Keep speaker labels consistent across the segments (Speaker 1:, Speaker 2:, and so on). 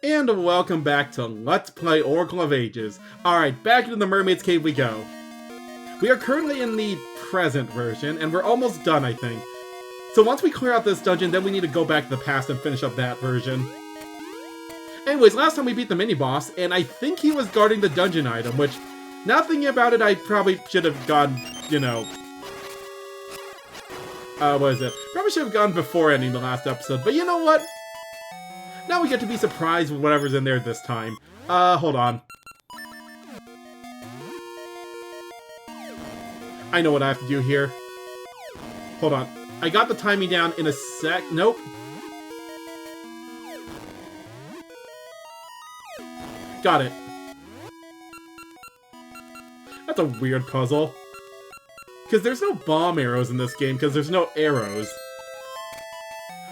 Speaker 1: And welcome back to Let's Play Oracle of Ages. Alright, back into the Mermaid's Cave we go. We are currently in the present version, and we're almost done, I think. So once we clear out this dungeon, then we need to go back to the past and finish up that version. Anyways, last time we beat the mini-boss, and I think he was guarding the dungeon item, which, now thinking about it, I probably should have gone, what is it? Probably should have gone before ending the last episode, but you know what? Now we get to be surprised with whatever's in there this time. Hold on. I know what I have to do here. Hold on. I got the timing down in a sec. Nope. Got it. That's a weird puzzle. Because there's no bomb arrows in this game, because there's no arrows.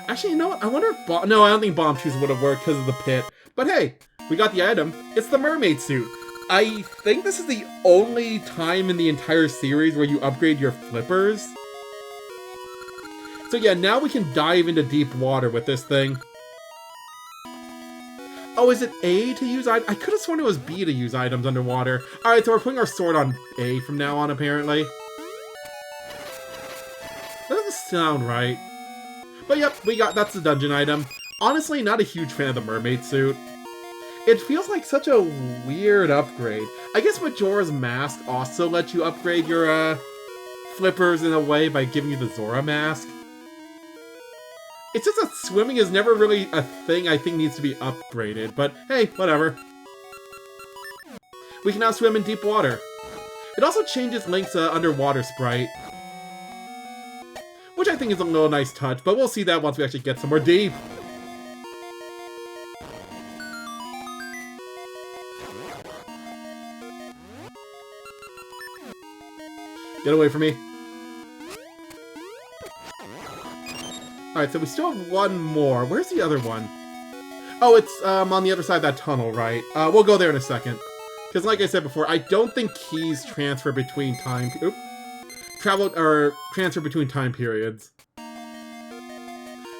Speaker 1: Actually, you know what? I wonder if bomb... No, I don't think bomb shoes would have worked because of the pit. But hey, we got the item. It's the mermaid suit. I think this is the only time in the entire series where you upgrade your flippers. So yeah, now we can dive into deep water with this thing. Oh, is it A to use items? I could have sworn it was B to use items underwater. Alright, so we're putting our sword on A from now on, apparently. That doesn't sound right. But yep, that's the dungeon item. Honestly, not a huge fan of the mermaid suit. It feels like such a weird upgrade. I guess Majora's Mask also lets you upgrade your, flippers in a way by giving you the Zora mask. It's just that swimming is never really a thing I think needs to be upgraded, but hey, whatever. We can now swim in deep water. It also changes Link's underwater sprite, which I think is a little nice touch, but we'll see that once we actually get somewhere deep. Get away from me. Alright, so we still have one more. Where's the other one? Oh, it's on the other side of that tunnel, right? We'll go there in a second. Because like I said before, I don't think keys transfer between time... Oop. Transfer between time periods.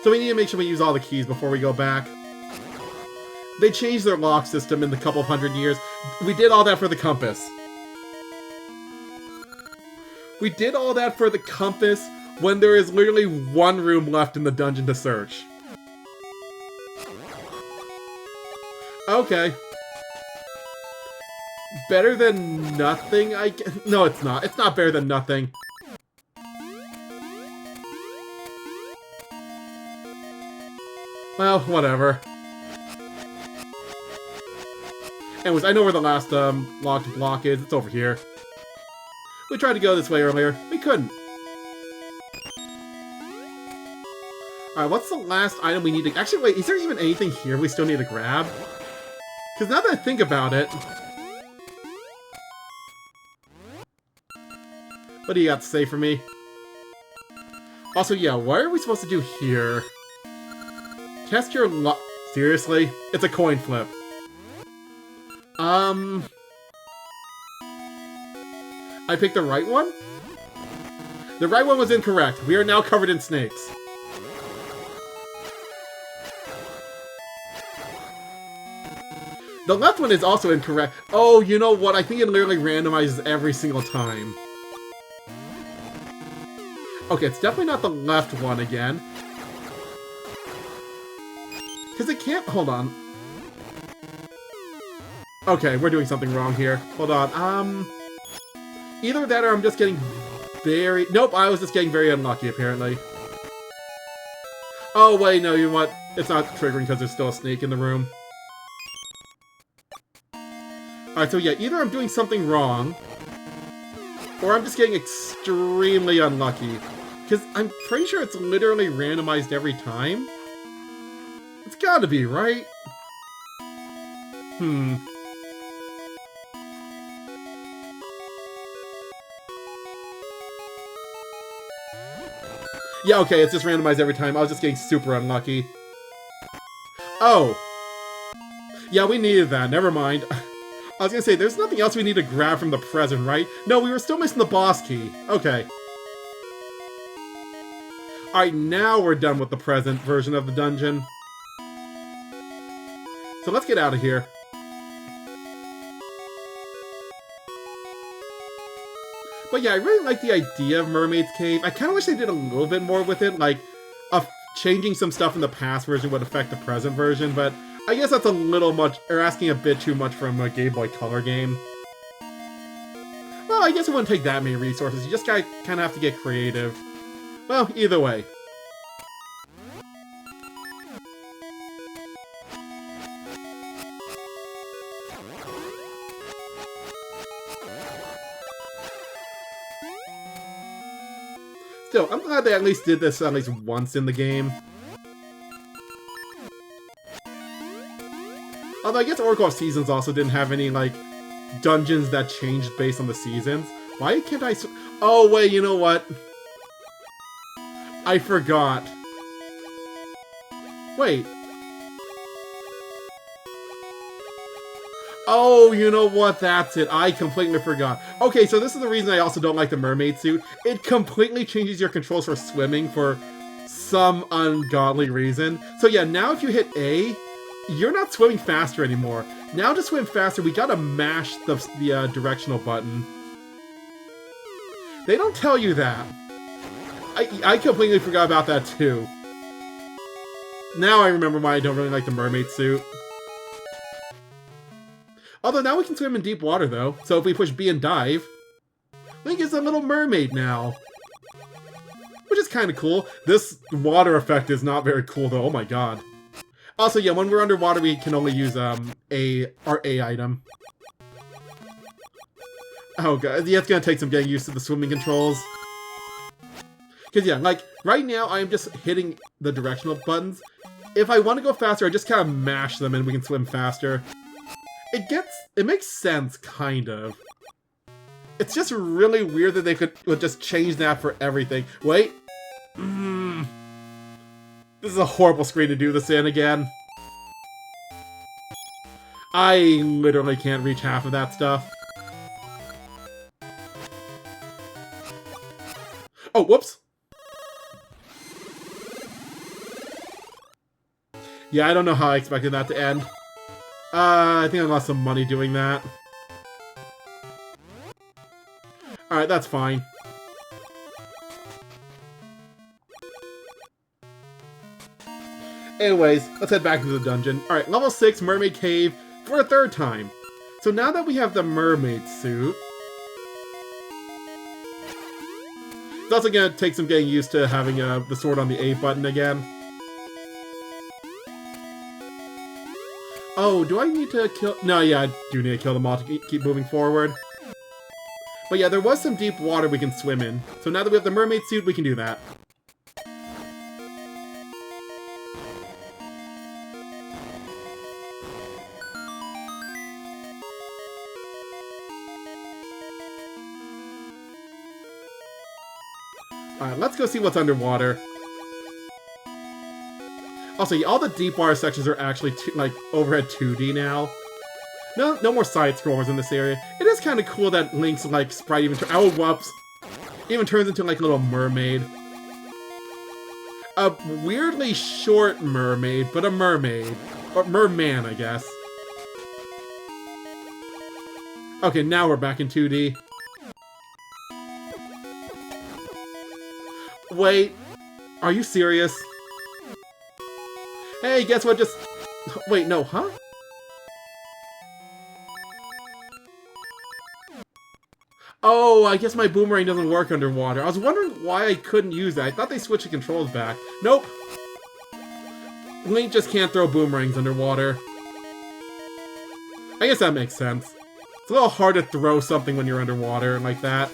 Speaker 1: So we need to make sure we use all the keys before we go back. They changed their lock system in the couple hundred years. We did all that for the compass. We did all that for the compass when there is literally one room left in the dungeon to search. Okay. Better than nothing, I guess. No, it's not. It's not better than nothing. Well, whatever. Anyways, I know where the last locked block is. It's over here. We tried to go this way earlier. We couldn't. Alright, what's the last item we need to... Actually, wait, is there even anything here we still need to grab? Because now that I think about it... What do you got to say for me? Also, yeah, what are we supposed to do here? Test your luck. Seriously? It's a coin flip. I picked the right one? The right one was incorrect. We are now covered in snakes. The left one is also incorrect. Oh, you know what? I think it literally randomizes every single time. Okay, it's definitely not the left one again. Because it can't... Hold on. Okay, we're doing something wrong here. Hold on. Either that or I'm just getting very... Nope, I was just getting very unlucky, apparently. Oh, wait, no, you know what? It's not triggering because there's still a snake in the room. Alright, so yeah, either I'm doing something wrong, or I'm just getting extremely unlucky. Because I'm pretty sure it's literally randomized every time. It's gotta be, right? Yeah, okay, it's just randomized every time. I was just getting super unlucky. Oh. Yeah, we needed that. Never mind. I was gonna say, there's nothing else we need to grab from the present, right? No, we were still missing the boss key. Okay. Alright, now we're done with the present version of the dungeon. So let's get out of here. But yeah, I really like the idea of Mermaid's Cave. I kind of wish they did a little bit more with it, like changing some stuff in the past version would affect the present version, but I guess that's a little much, or asking a bit too much from a Game Boy Color game. Well, I guess it wouldn't take that many resources, you just kind of have to get creative. Well, either way. Still, I'm glad they at least did this at least once in the game. Although I guess Oracle of Seasons also didn't have any, like, dungeons that changed based on the seasons. Why can't I oh, wait, you know what? I forgot. Wait. Oh, you know what? That's it. I completely forgot. Okay, so this is the reason I also don't like the mermaid suit. It completely changes your controls for swimming for some ungodly reason. So yeah, now if you hit A, you're not swimming faster anymore. Now to swim faster, we gotta mash the directional button. They don't tell you that. I completely forgot about that too. Now I remember why I don't really like the mermaid suit. Although now we can swim in deep water though, so if we push B and dive, Link is a little mermaid now. Which is kind of cool. This water effect is not very cool though, oh my god. Also, yeah, when we're underwater we can only use our A item. Oh god, yeah, it's gonna take some getting used to the swimming controls. Because yeah, like, right now I'm just hitting the directional buttons. If I want to go faster, I just kind of mash them and we can swim faster. It makes sense, kind of. It's just really weird that they would just change that for everything. Wait. This is a horrible screen to do this in again. I literally can't reach half of that stuff. Oh, whoops. Yeah, I don't know how I expected that to end. I think I lost some money doing that. Alright, that's fine. Anyways, let's head back into the dungeon. Alright, level 6, Mermaid Cave, for a third time. So now that we have the mermaid suit, it's also gonna take some getting used to having the sword on the A button again. Oh, do I need to kill... No, yeah, I do need to kill them all to keep moving forward. But yeah, there was some deep water we can swim in. So now that we have the mermaid suit, we can do that. Alright, let's go see what's underwater. Also, yeah, all the deep water sections are actually like overhead 2D now. No more side scrollers in this area. It is kind of cool that Link's like sprite even even turns into like a little mermaid. A weirdly short mermaid, but a mermaid. Or merman, I guess. Okay, now we're back in 2D. Wait, are you serious? Hey, guess what just... Wait, no, huh? Oh, I guess my boomerang doesn't work underwater. I was wondering why I couldn't use that. I thought they switched the controls back. Nope. Link just can't throw boomerangs underwater. I guess that makes sense. It's a little hard to throw something when you're underwater like that.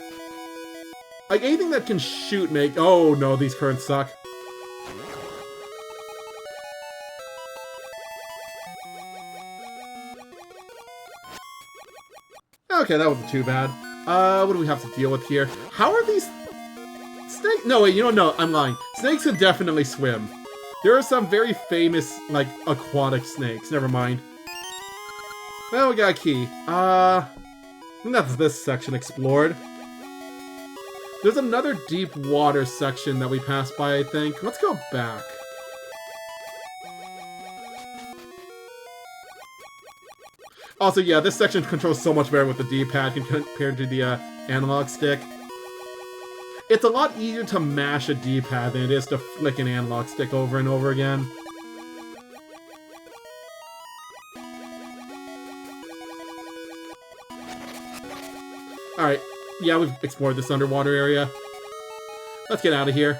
Speaker 1: Like, anything that can shoot make... Oh, no, these currents suck. Okay, that wasn't too bad. What do we have to deal with here? How are these... Snakes? No, wait, you don't know. I'm lying. Snakes can definitely swim. There are some very famous, like, aquatic snakes. Never mind. Well, we got a key. I think that's this section explored. There's another deep water section that we passed by, I think. Let's go back. Also, yeah, this section controls so much better with the D-pad compared to the analog stick. It's a lot easier to mash a D-pad than it is to flick an analog stick over and over again. Alright, yeah, we've explored this underwater area. Let's get out of here.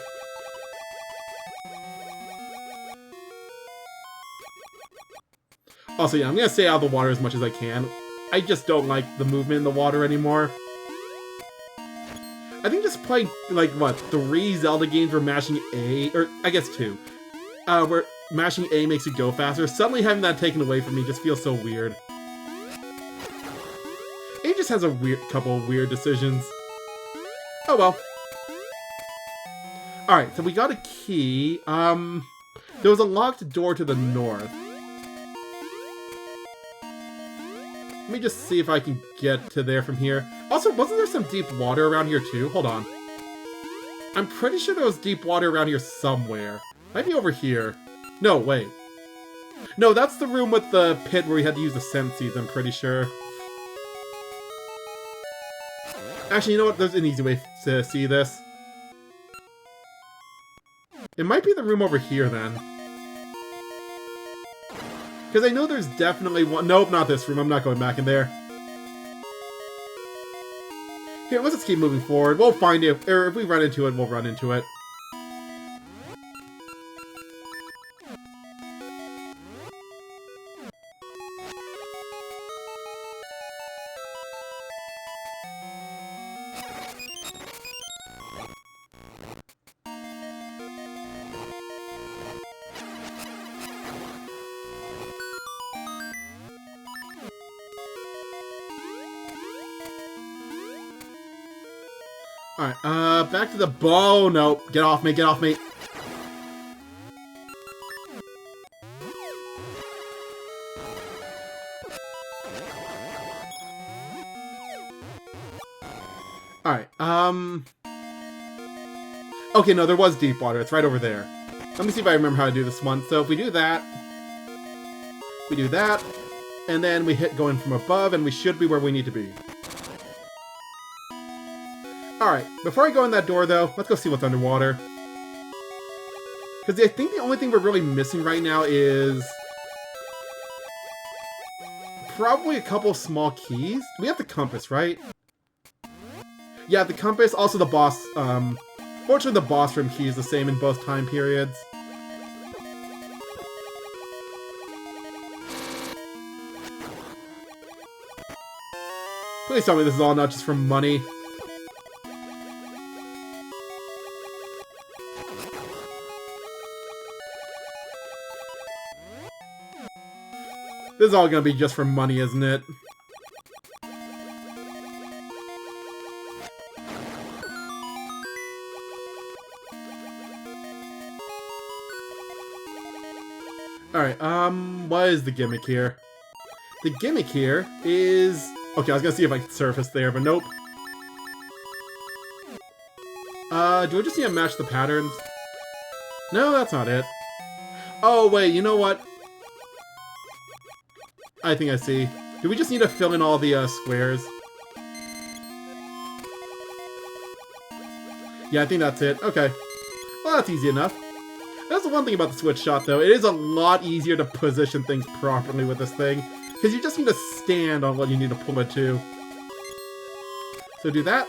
Speaker 1: Also, yeah, I'm gonna stay out of the water as much as I can. I just don't like the movement in the water anymore. I think just playing, like, what, 3 Zelda games where mashing A, or I guess 2, where mashing A makes you go faster, suddenly having that taken away from me just feels so weird. A just has a couple of weird decisions. Oh well. Alright, so we got a key. There was a locked door to the north. Let me just see if I can get to there from here. Also, wasn't there some deep water around here too? Hold on. I'm pretty sure there was deep water around here somewhere. Might be over here. No, wait. No, that's the room with the pit where we had to use the scent seeds, I'm pretty sure. Actually, you know what? There's an easy way to see this. It might be the room over here, then. Because I know there's definitely one... Nope, not this room. I'm not going back in there. Here, let's just keep moving forward. We'll find it. Or if we run into it, we'll run into it. Alright, back to the bow. No, get off me, get off me. Alright, okay, no, there was deep water. It's right over there. Let me see if I remember how to do this one. So if we do that, and then we hit going from above, and we should be where we need to be. Alright, before I go in that door, though, let's go see what's underwater. Because I think the only thing we're really missing right now is... probably a couple of small keys. We have the compass, right? Yeah, the compass, also the boss, fortunately the boss room key is the same in both time periods. Please tell me this is all not just for money. This is all gonna be just for money, isn't it? Alright, what is the gimmick here? The gimmick here is... Okay, I was gonna see if I could surface there, but nope. Do I just need to match the patterns? No, that's not it. Oh, wait, you know what? I think I see. Do we just need to fill in all the squares? Yeah, I think that's it. Okay. Well, that's easy enough. That's the one thing about the switch shot, though. It is a lot easier to position things properly with this thing. Because you just need to stand on what you need to pull it to. So do that.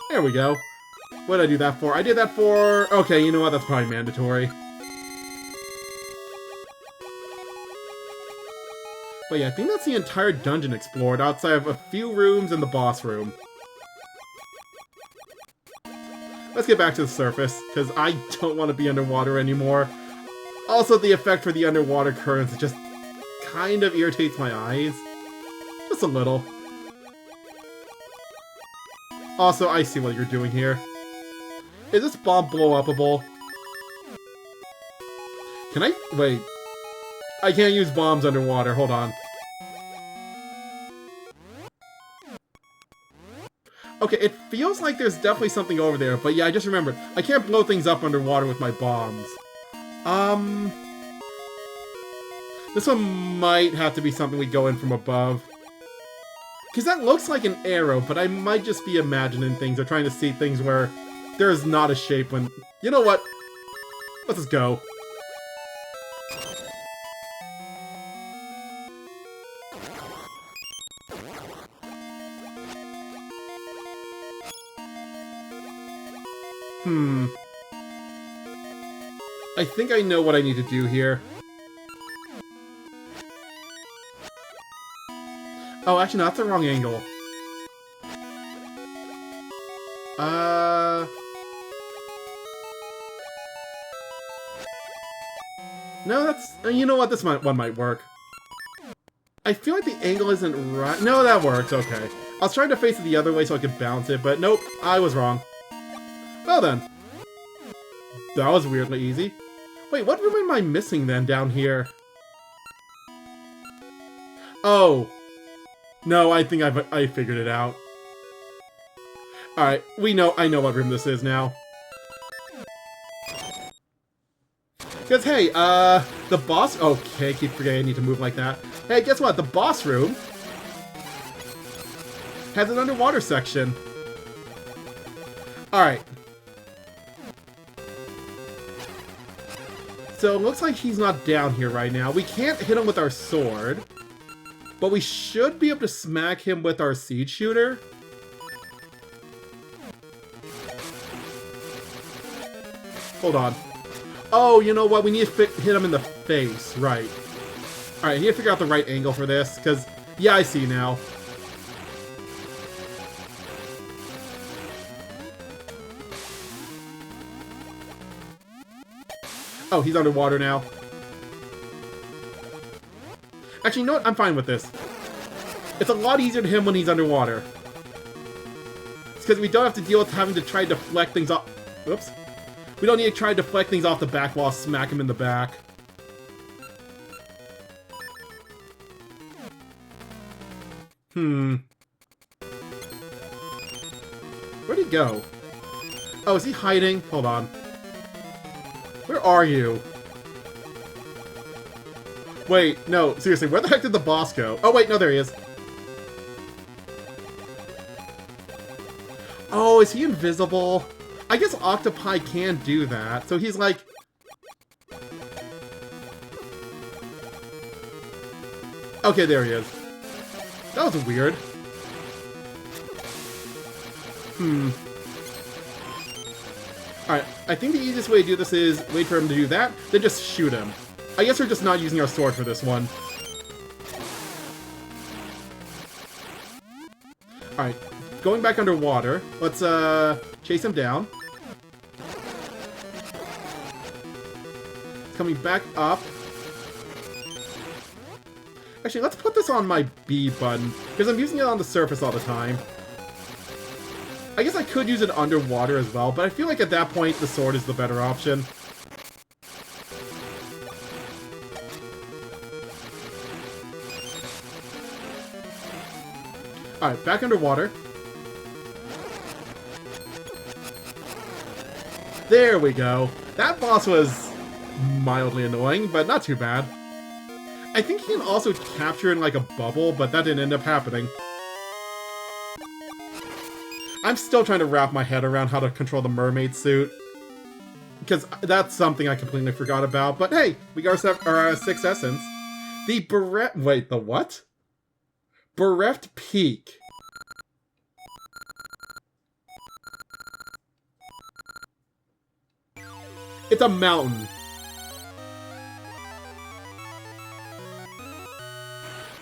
Speaker 1: There we go. What did I do that for? I did that for... Okay, you know what? That's probably mandatory. But yeah, I think that's the entire dungeon explored, outside of a few rooms and the boss room. Let's get back to the surface, because I don't want to be underwater anymore. Also, the effect for the underwater currents just kind of irritates my eyes. Just a little. Also, I see what you're doing here. Is this bomb blow-upable? Can I... Wait. I can't use bombs underwater. Hold on. Okay, it feels like there's definitely something over there, but yeah, I just remembered. I can't blow things up underwater with my bombs. This one might have to be something we go in from above. Because that looks like an arrow, but I might just be imagining things or trying to see things where there is not a shape when... You know what? Let's just go. I think I know what I need to do here. Oh, actually, no, that's the wrong angle. No, that's... You know what? This one might work. I feel like the angle isn't right. No, that works. Okay. I was trying to face it the other way so I could bounce it, but nope, I was wrong. Well then. That was weirdly easy. Wait, what room am I missing then down here? Oh. No, I think I figured it out. Alright, I know what room this is now. Because, hey, the boss... Okay, I keep forgetting I need to move like that. Hey, guess what? The boss room has an underwater section. Alright. So, it looks like he's not down here right now. We can't hit him with our sword. But we should be able to smack him with our seed shooter. Hold on. Oh, you know what? We need to hit him in the face. Right. Alright, I need to figure out the right angle for this, because... Yeah, I see now. Oh, he's underwater now. Actually, you know what? I'm fine with this. It's a lot easier to hit him when he's underwater. It's because we don't have to deal with having to try to deflect things off... Whoops. We don't need to try to deflect things off the back wall, smack him in the back. Where'd he go? Oh, is he hiding? Hold on. Where are you? Wait, no, seriously, where the heck did the boss go? Oh, wait, no, there he is. Oh, is he invisible? I guess octopi can do that, so he's like... Okay, there he is. That was weird. Alright, I think the easiest way to do this is wait for him to do that, then just shoot him. I guess we're just not using our sword for this one. Alright, going back underwater, let's chase him down. Coming back up. Actually, let's put this on my B button, because I'm using it on the surface all the time. I guess I could use it underwater as well, but I feel like at that point the sword is the better option. Alright, back underwater. There we go. That boss was mildly annoying, but not too bad. I think he can also capture in like a bubble, but that didn't end up happening. I'm still trying to wrap my head around how to control the mermaid suit. Because that's something I completely forgot about. But hey, we got our 6 essence. The bereft... Wait, the what? Bereft Peak. It's a mountain.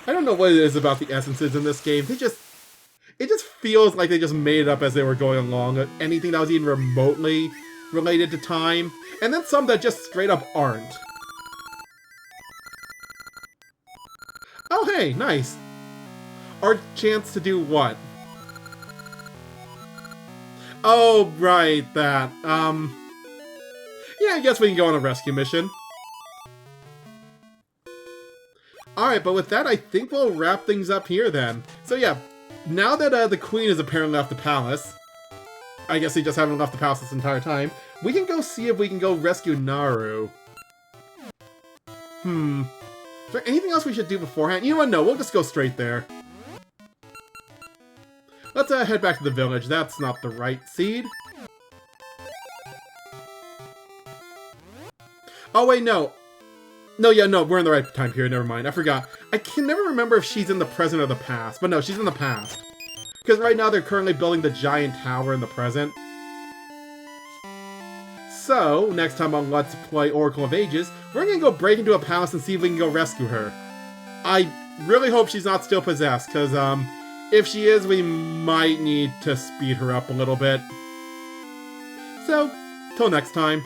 Speaker 1: I don't know what it is about the essences in this game. It just feels like they just made it up as they were going along. Anything that was even remotely related to time. And then some that just straight up aren't. Oh hey, nice. Our chance to do what? Oh, right, that. Yeah, I guess we can go on a rescue mission. Alright, but with that, I think we'll wrap things up here then. So yeah, now that the queen has apparently left the palace, I guess they just haven't left the palace this entire time, we can go see if we can go rescue Naru. Is there anything else we should do beforehand? You know what, no, we'll just go straight there. Let's head back to the village. That's not the right seed. Oh wait, no. No, we're in the right time period, never mind. I forgot. I can never remember if she's in the present or the past, but no, she's in the past. Because right now they're currently building the giant tower in the present. So, next time on Let's Play Oracle of Ages, we're gonna go break into a palace and see if we can go rescue her. I really hope she's not still possessed, because, if she is, we might need to speed her up a little bit. So, till next time.